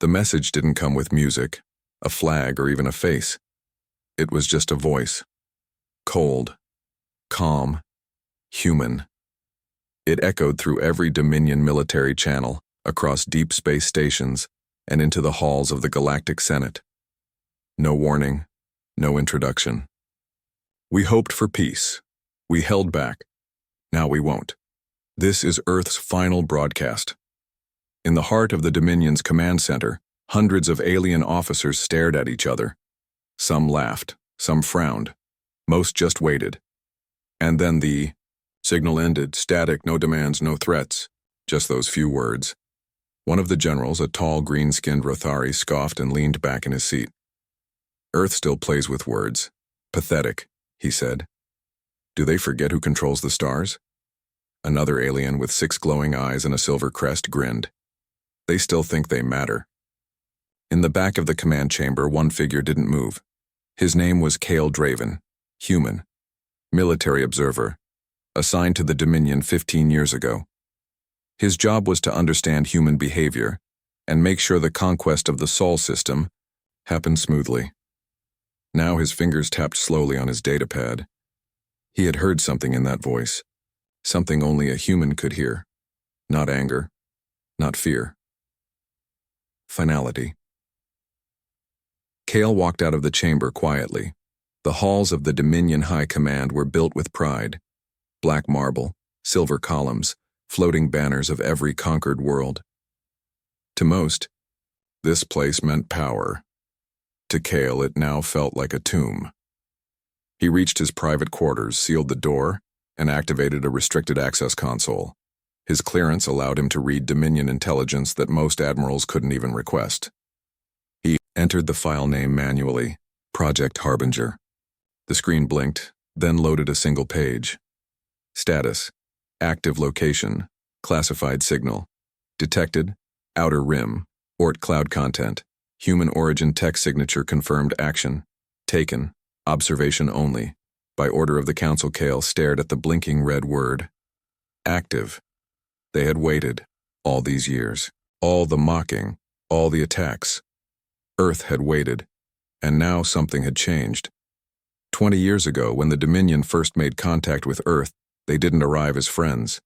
The message didn't come with music, a flag, or even a face. It was just a voice. Cold, calm, human. It echoed through every Dominion military channel, across deep space stations, and into the halls of the Galactic Senate. No warning, no introduction. We hoped for peace. We held back. Now we won't. This is Earth's final broadcast. In the heart of the Dominion's command center, hundreds of alien officers stared at each other. Some laughed, some frowned. Most just waited. And then the signal ended, static, no demands, no threats. Just those few words. One of the generals, a tall, green-skinned Rothari, scoffed and leaned back in his seat. Earth still plays with words. Pathetic, he said. Do they forget who controls the stars? Another alien with 6 glowing eyes and a silver crest grinned. They still think they matter. In the back of the command chamber, one figure didn't move. His name was Cale Draven, human, military observer, assigned to the Dominion 15 years ago. His job was to understand human behavior and make sure the conquest of the Sol system happened smoothly. Now his fingers tapped slowly on his datapad. He had heard something in that voice, something only a human could hear. Not anger, not fear. Finality. Cale walked out of the chamber quietly. The halls of the Dominion High Command were built with pride. Black marble, silver columns, floating banners of every conquered world. To most, this place meant power. To Cale, it now felt like a tomb. He reached his private quarters, sealed the door, and activated a restricted access console. His clearance allowed him to read Dominion intelligence that most admirals couldn't even request. He entered the file name manually, Project Harbinger. The screen blinked, then loaded a single page. Status: active location, classified signal. Detected: outer rim, Oort cloud content. Human origin text signature confirmed action. Taken: observation only. By order of the Council, Cale stared at the blinking red word. Active. They had waited, all these years, all the mocking, all the attacks. Earth had waited, and now something had changed. 20 years ago, when the Dominion first made contact with Earth, they didn't arrive as friends.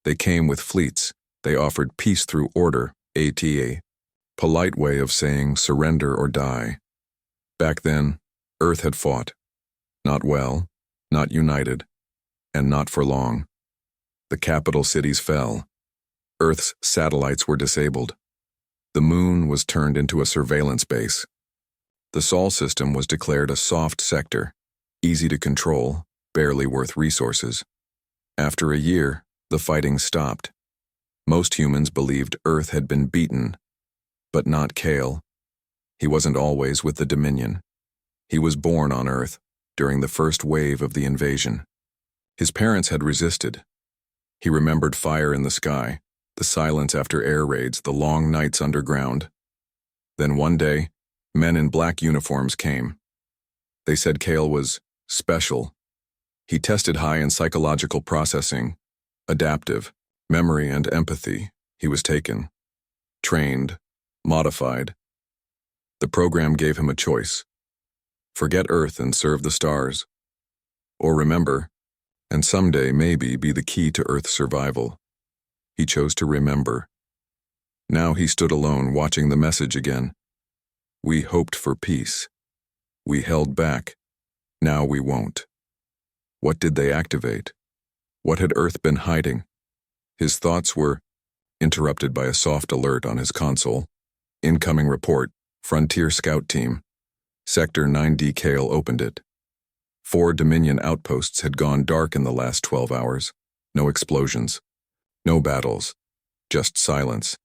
They came with fleets. They offered peace through order, ATA. Polite way of saying surrender or die. Back then, Earth had fought. Not well, not united, and not for long. The capital cities fell. Earth's satellites were disabled. The moon was turned into a surveillance base. The Sol system was declared a soft sector, easy to control, barely worth resources. After a year, the fighting stopped. Most humans believed Earth had been beaten, but not Cale. He wasn't always with the Dominion. He was born on Earth during the first wave of the invasion. His parents had resisted. He remembered fire in the sky, the silence after air raids, the long nights underground. Then one day, men in black uniforms came. They said Cale was special. He tested high in psychological processing, adaptive, memory and empathy. He was taken, trained, modified. The program gave him a choice. Forget Earth and serve the stars. Or remember, and someday maybe be the key to Earth's survival. He chose to remember. Now he stood alone, watching the message again. We hoped for peace. We held back. Now we won't. What did they activate? What had Earth been hiding? His thoughts were interrupted by a soft alert on his console. Incoming report, Frontier Scout Team. Sector 9D. Cale opened it. 4 Dominion outposts had gone dark in the last 12 hours. No explosions. No battles. Just silence.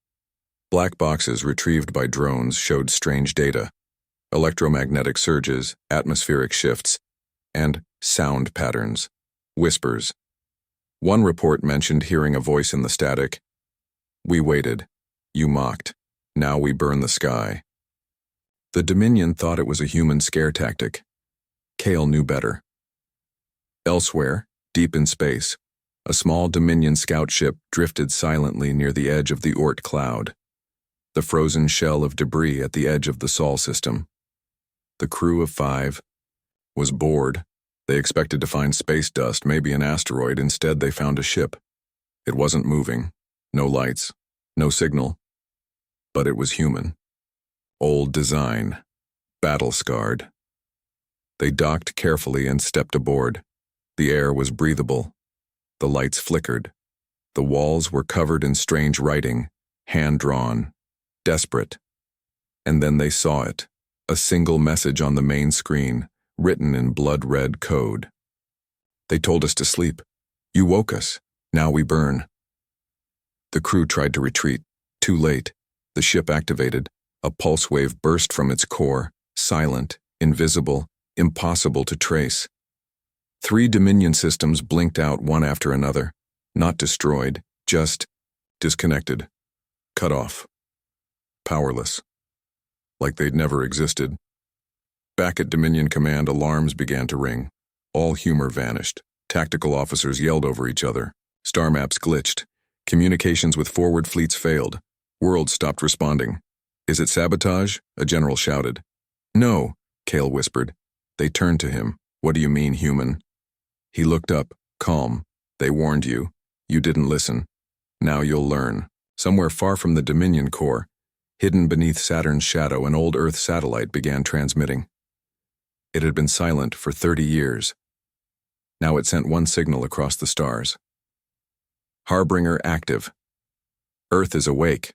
Black boxes retrieved by drones showed strange data. Electromagnetic surges, atmospheric shifts, and sound patterns. Whispers. One report mentioned hearing a voice in the static. We waited. You mocked. Now we burn the sky. The Dominion thought it was a human scare tactic. Cale knew better. Elsewhere, deep in space, a small Dominion scout ship drifted silently near the edge of the Oort cloud. The the frozen shell of debris at the edge of the Sol system. The crew of 5 was bored. They expected to find space dust, maybe an asteroid. Instead, they found a ship. It wasn't moving. No lights. No signal. But it was human. Old design. Battle-scarred. They docked carefully and stepped aboard. The air was breathable. The lights flickered. The walls were covered in strange writing, hand-drawn, desperate. And then they saw it, a single message on the main screen, written in blood-red code. They told us to sleep. You woke us. Now we burn. The crew tried to retreat. Too late. The ship activated. A pulse wave burst from its core, silent, invisible, impossible to trace. 3 Dominion systems blinked out one after another, not destroyed, just disconnected, cut off, powerless, like they'd never existed. Back at Dominion Command, alarms began to ring. All humor vanished. Tactical officers yelled over each other. Star maps glitched. Communications with forward fleets failed. Worlds stopped responding. Is it sabotage? A general shouted. No, Cale whispered. They turned to him. What do you mean, human? He looked up, calm. They warned you. You didn't listen. Now you'll learn. Somewhere far from the Dominion core, hidden beneath Saturn's shadow, an old Earth satellite began transmitting. It had been silent for 30 years. Now it sent one signal across the stars. Harbinger active. Earth is awake.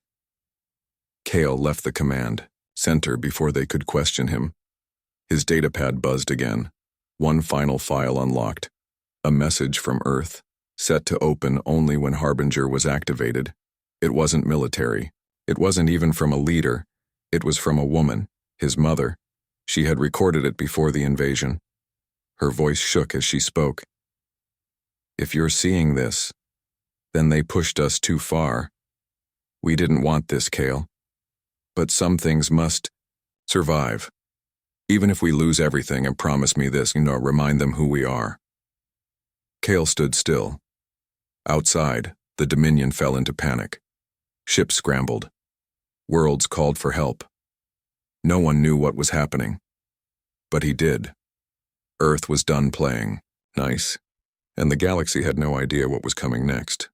Cale left the command center before they could question him. His datapad buzzed again. One final file unlocked. A message from Earth, set to open only when Harbinger was activated. It wasn't military. It wasn't even from a leader. It was from a woman, his mother. She had recorded it before the invasion. Her voice shook as she spoke. If you're seeing this, then they pushed us too far. We didn't want this, Cale. But some things must survive. Even if we lose everything, and promise me this, remind them who we are. Cale stood still. Outside, the Dominion fell into panic. Ships scrambled. Worlds called for help. No one knew what was happening. But he did. Earth was done playing nice, and the galaxy had no idea what was coming next.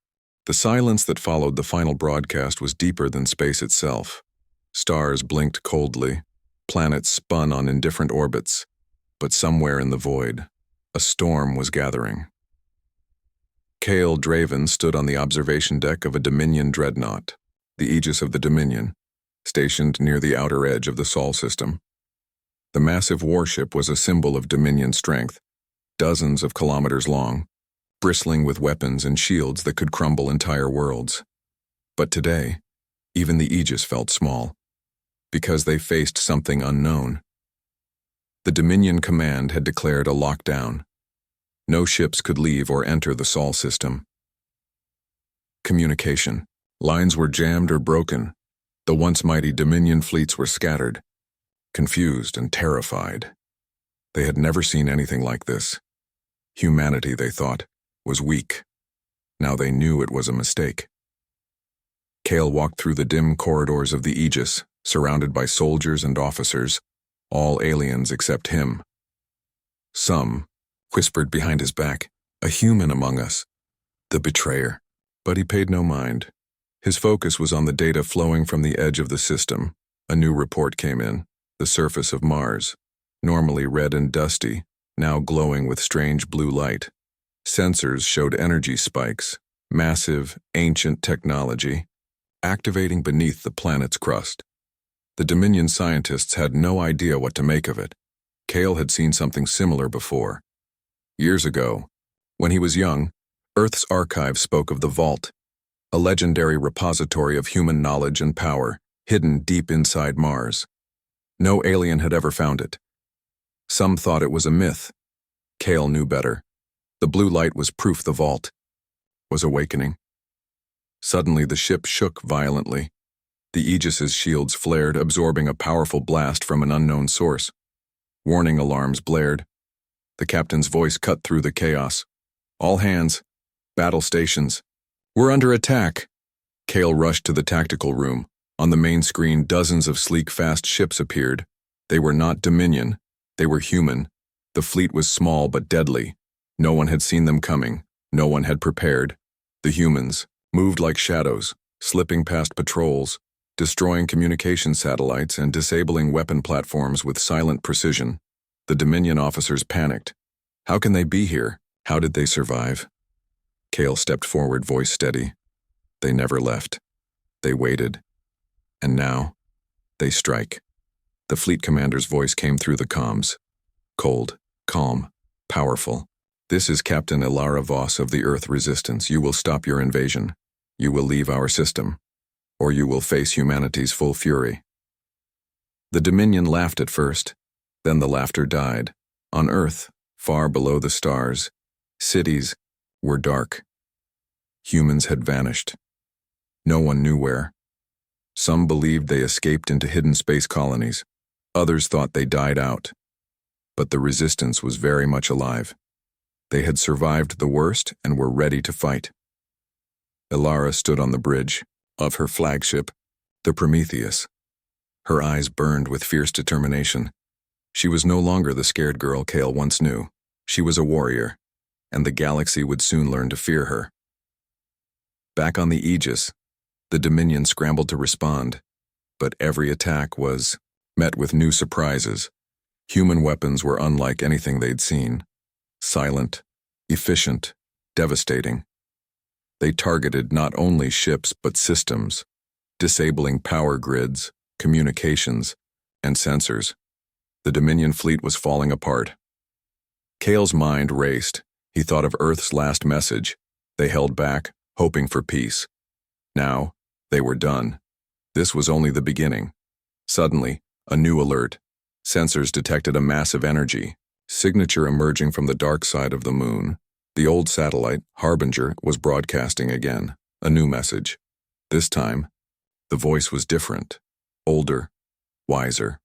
The silence that followed the final broadcast was deeper than space itself. Stars blinked coldly. Planets spun on indifferent orbits. But somewhere in the void, a storm was gathering. Cale Draven stood on the observation deck of a Dominion dreadnought, the Aegis of the Dominion, stationed near the outer edge of the Sol system. The massive warship was a symbol of Dominion strength, dozens of kilometers long, bristling with weapons and shields that could crumble entire worlds. But today, even the Aegis felt small, because they faced something unknown. The Dominion command had declared a lockdown. No ships could leave or enter the Sol system. Communication. Lines were jammed or broken. The once mighty Dominion fleets were scattered, confused and terrified. They had never seen anything like this. Humanity, they thought, was weak. Now they knew it was a mistake. Cale walked through the dim corridors of the Aegis, surrounded by soldiers and officers, all aliens except him. Some whispered behind his back, a human among us, the betrayer. But he paid no mind. His focus was on the data flowing from the edge of the system. A new report came in. The surface of Mars, normally red and dusty, now glowing with strange blue light. Sensors showed energy spikes, massive, ancient technology, activating beneath the planet's crust. The Dominion scientists had no idea what to make of it. Cale had seen something similar before. Years ago, when he was young, Earth's archive spoke of the Vault, a legendary repository of human knowledge and power, hidden deep inside Mars. No alien had ever found it. Some thought it was a myth. Cale knew better. The blue light was proof the Vault was awakening. Suddenly the ship shook violently. The Aegis's shields flared, absorbing a powerful blast from an unknown source. Warning alarms blared. The captain's voice cut through the chaos. All hands. Battle stations. We're under attack. Cale rushed to the tactical room. On the main screen, dozens of sleek, fast ships appeared. They were not Dominion. They were human. The fleet was small but deadly. No one had seen them coming. No one had prepared. The humans moved like shadows, slipping past patrols, destroying communication satellites and disabling weapon platforms with silent precision. The Dominion officers panicked. How can they be here? How did they survive? Kale stepped forward, voice steady. They never left. They waited. And now, they strike. The fleet commander's voice came through the comms. Cold, calm, powerful. This is Captain Ilara Voss of the Earth Resistance. You will stop your invasion. You will leave our system. Or you will face humanity's full fury. The Dominion laughed at first. Then the laughter died. On Earth, far below the stars, cities were dark. Humans had vanished. No one knew where. Some believed they escaped into hidden space colonies. Others thought they died out. But the resistance was very much alive. They had survived the worst and were ready to fight. Ilara stood on the bridge of her flagship, the Prometheus. Her eyes burned with fierce determination. She was no longer the scared girl Kale once knew. She was a warrior, and the galaxy would soon learn to fear her. Back on the Aegis, the Dominion scrambled to respond, but every attack was met with new surprises. Human weapons were unlike anything they'd seen. Silent, efficient, devastating. They targeted not only ships but systems, disabling power grids, communications, and sensors. The Dominion fleet was falling apart. Kale's mind raced. He thought of Earth's last message. They held back, hoping for peace. Now, they were done. This was only the beginning. Suddenly, a new alert. Sensors detected a massive energy signature emerging from the dark side of the moon. The old satellite, Harbinger, was broadcasting again, a new message. This time, the voice was different, older, wiser.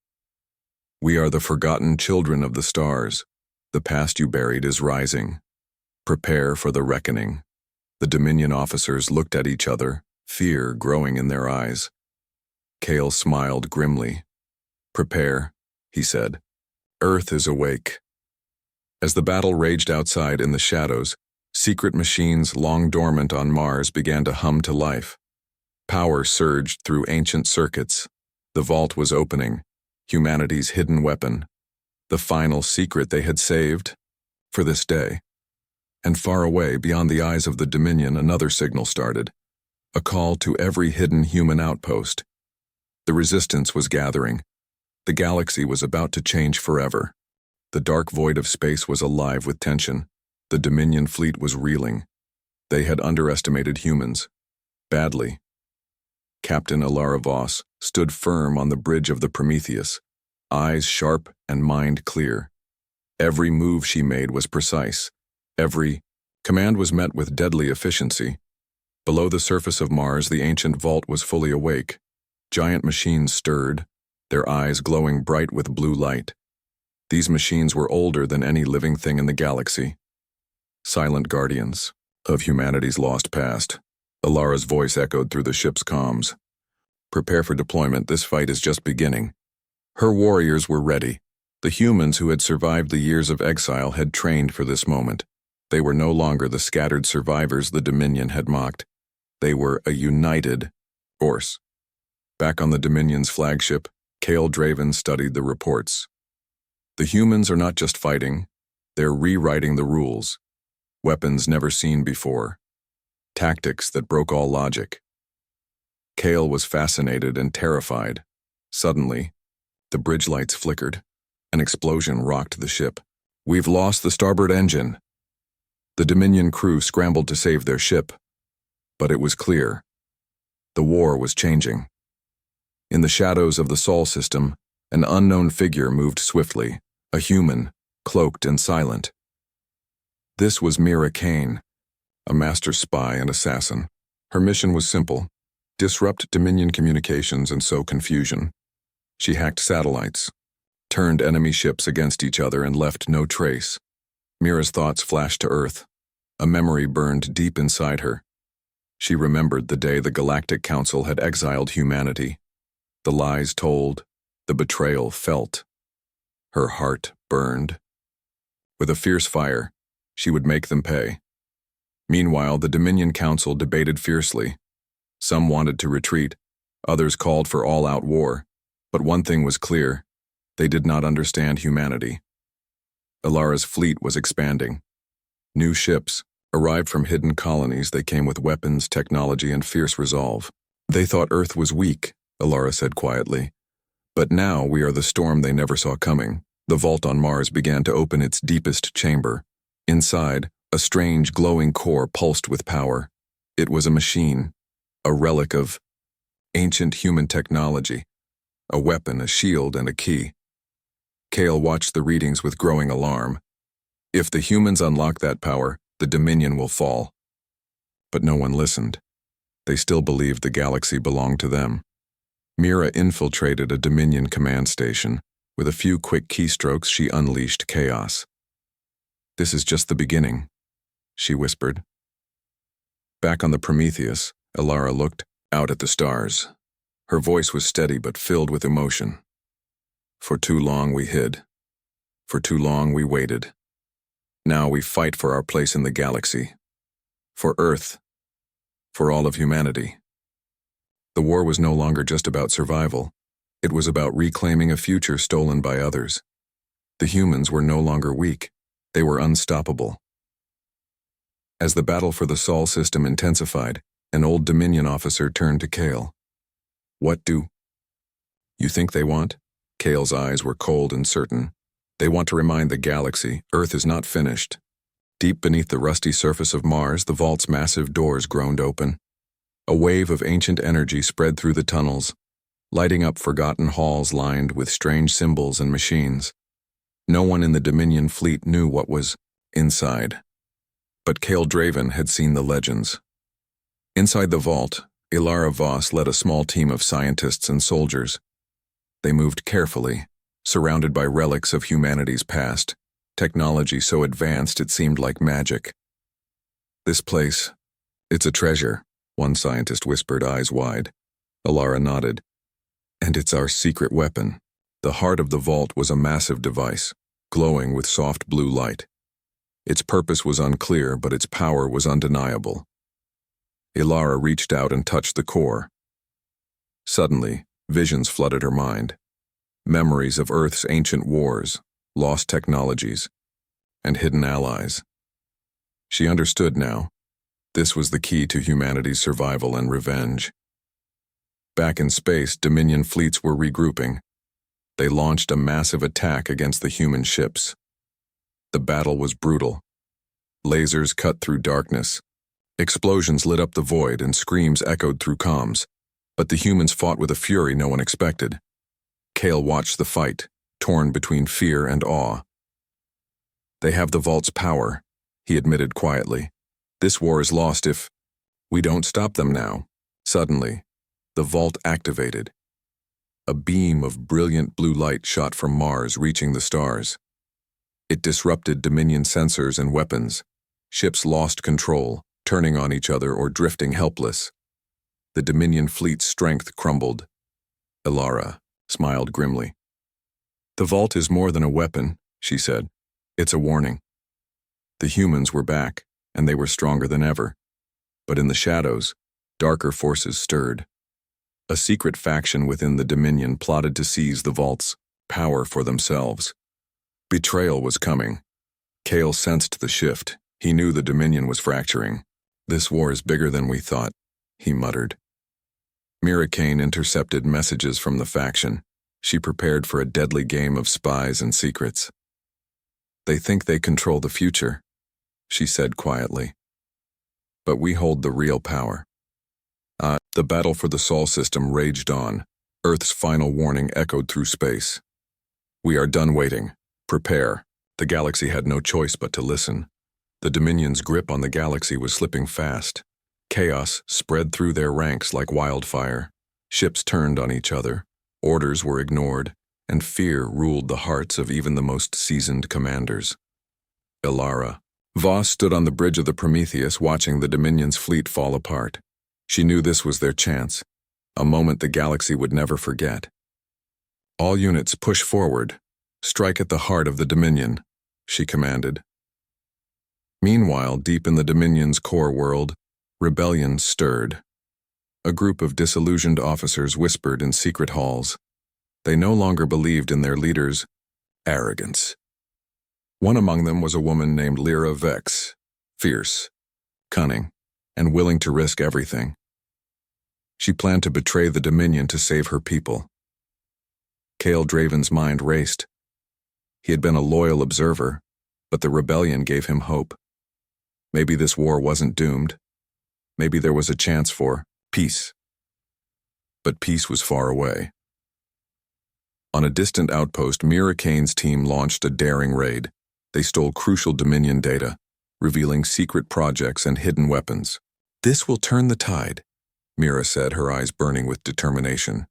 We are the forgotten children of the stars. The past you buried is rising. Prepare for the reckoning. The Dominion officers looked at each other, fear growing in their eyes. Kale smiled grimly. Prepare, he said. Earth is awake. As the battle raged outside in the shadows, secret machines long dormant on Mars began to hum to life. Power surged through ancient circuits. The vault was opening, humanity's hidden weapon, the final secret they had saved for this day. And far away, beyond the eyes of the Dominion, another signal started, a call to every hidden human outpost. The resistance was gathering. The galaxy was about to change forever. The dark void of space was alive with tension. The Dominion fleet was reeling. They had underestimated humans. Badly. Captain Ilara Voss stood firm on the bridge of the Prometheus, eyes sharp and mind clear. Every move she made was precise. Every command was met with deadly efficiency. Below the surface of Mars, the ancient vault was fully awake. Giant machines stirred, their eyes glowing bright with blue light. These machines were older than any living thing in the galaxy. Silent guardians of humanity's lost past. Ilara's voice echoed through the ship's comms. Prepare for deployment, this fight is just beginning. Her warriors were ready. The humans who had survived the years of exile had trained for this moment. They were no longer the scattered survivors the Dominion had mocked. They were a united force. Back on the Dominion's flagship, Kale Draven studied the reports. The humans are not just fighting, they're rewriting the rules. Weapons never seen before. Tactics that broke all logic. Kale was fascinated and terrified. Suddenly, the bridge lights flickered. An explosion rocked the ship. We've lost the starboard engine. The Dominion crew scrambled to save their ship. But it was clear. The war was changing. In the shadows of the Sol system, an unknown figure moved swiftly, a human, cloaked and silent. This was Mira Kane, a master spy and assassin. Her mission was simple: disrupt Dominion communications and sow confusion. She hacked satellites, turned enemy ships against each other, and left no trace. Mira's thoughts flashed to Earth. A memory burned deep inside her. She remembered the day the Galactic Council had exiled humanity. The lies told, the betrayal felt. Her heart burned. With a fierce fire, she would make them pay. Meanwhile, the Dominion Council debated fiercely. Some wanted to retreat, others called for all-out war, but one thing was clear: they did not understand humanity. Ilara's fleet was expanding. New ships arrived from hidden colonies. They came with weapons, technology, and fierce resolve. They thought Earth was weak, Ilara said quietly. But now we are the storm they never saw coming. The vault on Mars began to open its deepest chamber. Inside, a strange glowing core pulsed with power. It was a machine, a relic of ancient human technology, a weapon, a shield, and a key. Kale watched the readings with growing alarm. If the humans unlock that power, the Dominion will fall. But no one listened. They still believed the galaxy belonged to them. Mira infiltrated a Dominion command station. With a few quick keystrokes, she unleashed chaos. "This is just the beginning," she whispered. Back on the Prometheus, Ilara looked out at the stars. Her voice was steady but filled with emotion. "For too long we hid. For too long we waited. Now we fight for our place in the galaxy. For Earth. For all of humanity." The war was no longer just about survival. It was about reclaiming a future stolen by others. The humans were no longer weak. They were unstoppable. As the battle for the Sol system intensified, an old Dominion officer turned to Kale. "What do you think they want?" Kale's eyes were cold and certain. "They want to remind the galaxy Earth is not finished." Deep beneath the rusty surface of Mars, the vault's massive doors groaned open. A wave of ancient energy spread through the tunnels, lighting up forgotten halls lined with strange symbols and machines. No one in the Dominion fleet knew what was inside. But Kale Draven had seen the legends. Inside the vault, Ilara Voss led a small team of scientists and soldiers. They moved carefully, surrounded by relics of humanity's past, technology so advanced it seemed like magic. "This place, it's a treasure," one scientist whispered, eyes wide. Ilara nodded. "And it's our secret weapon." The heart of the vault was a massive device, glowing with soft blue light. Its purpose was unclear, but its power was undeniable. Ilara reached out and touched the core. Suddenly, visions flooded her mind. Memories of Earth's ancient wars, lost technologies, and hidden allies. She understood now. This was the key to humanity's survival and revenge. Back in space, Dominion fleets were regrouping. They launched a massive attack against the human ships. The battle was brutal. Lasers cut through darkness. Explosions lit up the void and screams echoed through comms. But the humans fought with a fury no one expected. Kale watched the fight, torn between fear and awe. "They have the vault's power," he admitted quietly. "This war is lost if we don't stop them now." Suddenly, the vault activated. A beam of brilliant blue light shot from Mars, reaching the stars. It disrupted Dominion sensors and weapons. Ships lost control, turning on each other or drifting helpless. The Dominion fleet's strength crumbled. Ilara smiled grimly. "The vault is more than a weapon," she said. "It's a warning." The humans were back, and they were stronger than ever. But in the shadows, darker forces stirred. A secret faction within the Dominion plotted to seize the vault's power for themselves. Betrayal was coming. Kale sensed the shift. He knew the Dominion was fracturing. "This war is bigger than we thought," he muttered. Mira Kane intercepted messages from the faction. She prepared for a deadly game of spies and secrets. "They think they control the future," she said quietly. "But we hold the real power." The battle for the Sol system raged on. Earth's final warning echoed through space. "We are done waiting. Prepare." The galaxy had no choice but to listen. The Dominion's grip on the galaxy was slipping fast. Chaos spread through their ranks like wildfire. Ships turned on each other, orders were ignored, and fear ruled the hearts of even the most seasoned commanders. Ilara Voss stood on the bridge of the Prometheus, watching the Dominion's fleet fall apart. She knew this was their chance. a moment the galaxy would never forget. "All units push forward. Strike at the heart of the Dominion," she commanded. Meanwhile, deep in the Dominion's core world, rebellion stirred. A group of disillusioned officers whispered in secret halls. They no longer believed in their leaders' arrogance. One among them was a woman named Lyra Vex, fierce, cunning, and willing to risk everything. She planned to betray the Dominion to save her people. Cale Draven's mind raced. He had been a loyal observer, but the rebellion gave him hope. Maybe this war wasn't doomed. Maybe there was a chance for peace. But peace was far away. On a distant outpost, Mira Kane's team launched a daring raid. They stole crucial Dominion data, revealing secret projects and hidden weapons. "This will turn the tide," Mira said, her eyes burning with determination.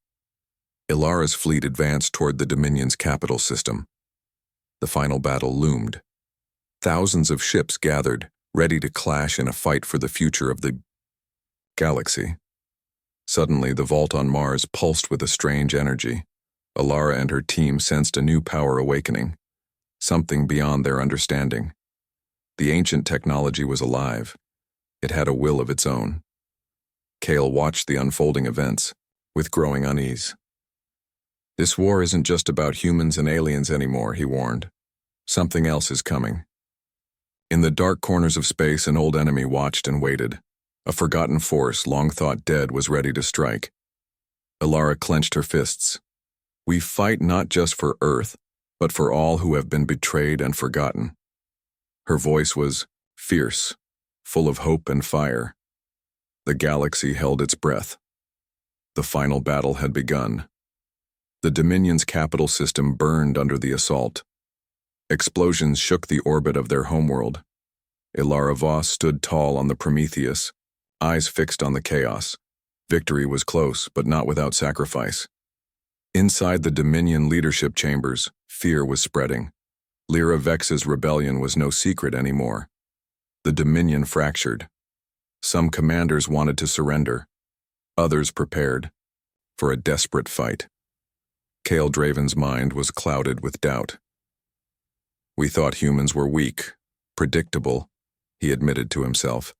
Ilara's fleet advanced toward the Dominion's capital system. The final battle loomed. Thousands of ships gathered, ready to clash in a fight for the future of the galaxy. Suddenly, the vault on Mars pulsed with a strange energy. Ilara and her team sensed a new power awakening, something beyond their understanding. The ancient technology was alive. It had a will of its own. Cale watched the unfolding events with growing unease. "This war isn't just about humans and aliens anymore," he warned. "Something else is coming." In the dark corners of space, an old enemy watched and waited. A forgotten force, long thought dead, was ready to strike. Ilara clenched her fists. "We fight not just for Earth, but for all who have been betrayed and forgotten." Her voice was fierce, full of hope and fire. The galaxy held its breath. The final battle had begun. The Dominion's capital system burned under the assault. Explosions shook the orbit of their homeworld. Ilara Voss stood tall on the Prometheus, eyes fixed on the chaos. Victory was close, but not without sacrifice. Inside the Dominion leadership chambers, fear was spreading. Lyra Vex's rebellion was no secret anymore. The Dominion fractured. Some commanders wanted to surrender. Others prepared for a desperate fight. Cale Draven's mind was clouded with doubt. "We thought humans were weak, predictable," he admitted to himself.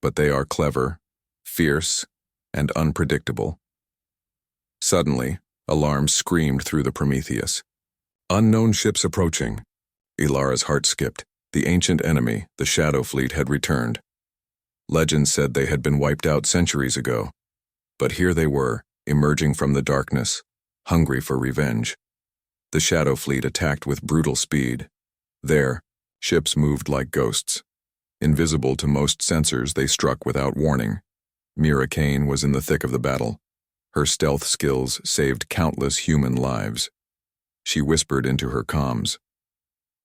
"But they are clever, fierce, and unpredictable." Suddenly, alarms screamed through the Prometheus. "Unknown ships approaching." Ilara's heart skipped. The ancient enemy, the Shadow Fleet, had returned. Legends said they had been wiped out centuries ago. But here they were, emerging from the darkness, hungry for revenge. The Shadow Fleet attacked with brutal speed. There, ships moved like ghosts. Invisible to most sensors, they struck without warning. Mira Kane was in the thick of the battle. Her stealth skills saved countless human lives. She whispered into her comms,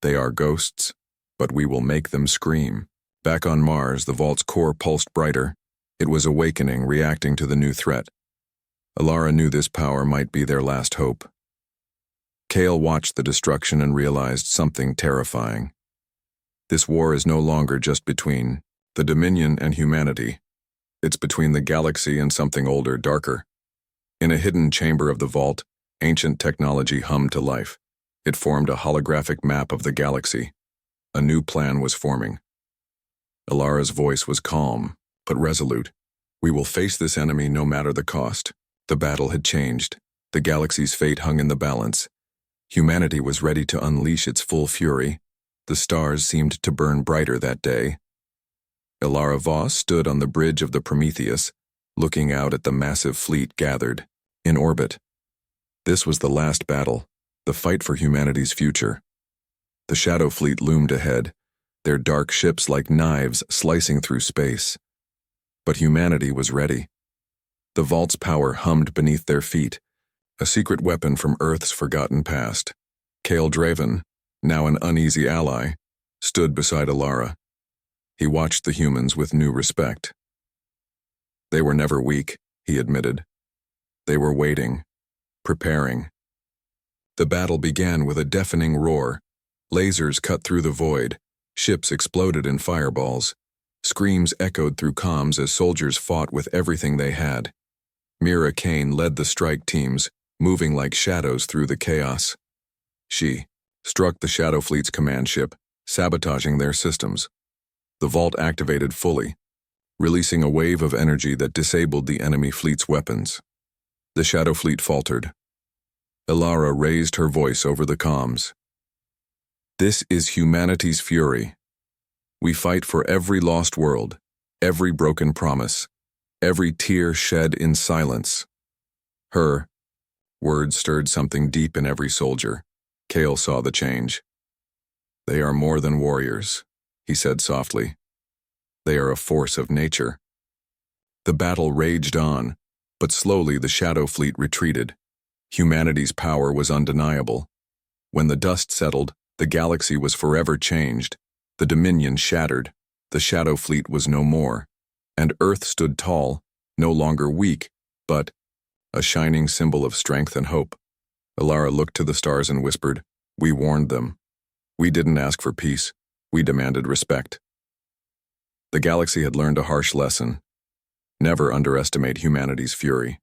"They are ghosts, but we will make them scream." Back on Mars, the vault's core pulsed brighter. It was awakening, reacting to the new threat. Ilara knew this power might be their last hope. Cale watched the destruction and realized something terrifying. This war is no longer just between the Dominion and humanity. It's between the galaxy and something older, darker. In a hidden chamber of the vault, ancient technology hummed to life. It formed a holographic map of the galaxy. A new plan was forming. Ilara's voice was calm, but resolute. "We will face this enemy no matter the cost." The battle had changed. The galaxy's fate hung in the balance. Humanity was ready to unleash its full fury. The stars seemed to burn brighter that day. Ilara Voss stood on the bridge of the Prometheus, looking out at the massive fleet gathered, in orbit. This was the last battle, the fight for humanity's future. The Shadow Fleet loomed ahead, their dark ships like knives slicing through space. But humanity was ready. The vault's power hummed beneath their feet, a secret weapon from Earth's forgotten past. Cale Draven, now an uneasy ally, stood beside Ilara. He watched the humans with new respect. They were never weak, he admitted. They were waiting, preparing. The battle began with a deafening roar. Lasers cut through the void. Ships exploded in fireballs. Screams echoed through comms as soldiers fought with everything they had. Mira Kane led the strike teams, moving like shadows through the chaos. She struck the Shadow Fleet's command ship, sabotaging their systems. The vault activated fully, releasing a wave of energy that disabled the enemy fleet's weapons. The Shadow Fleet faltered. Ilara raised her voice over the comms. "This is humanity's fury. We fight for every lost world, every broken promise, every tear shed in silence." Her words stirred something deep in every soldier. Kale saw the change. "They are more than warriors," he said softly. "They are a force of nature." The battle raged on, but slowly the Shadow Fleet retreated. Humanity's power was undeniable. When the dust settled, the galaxy was forever changed. The Dominion shattered. The Shadow Fleet was no more. And Earth stood tall, no longer weak, but a shining symbol of strength and hope. Ilara looked to the stars and whispered, "We warned them. We didn't ask for peace. We demanded respect." The galaxy had learned a harsh lesson. Never underestimate humanity's fury.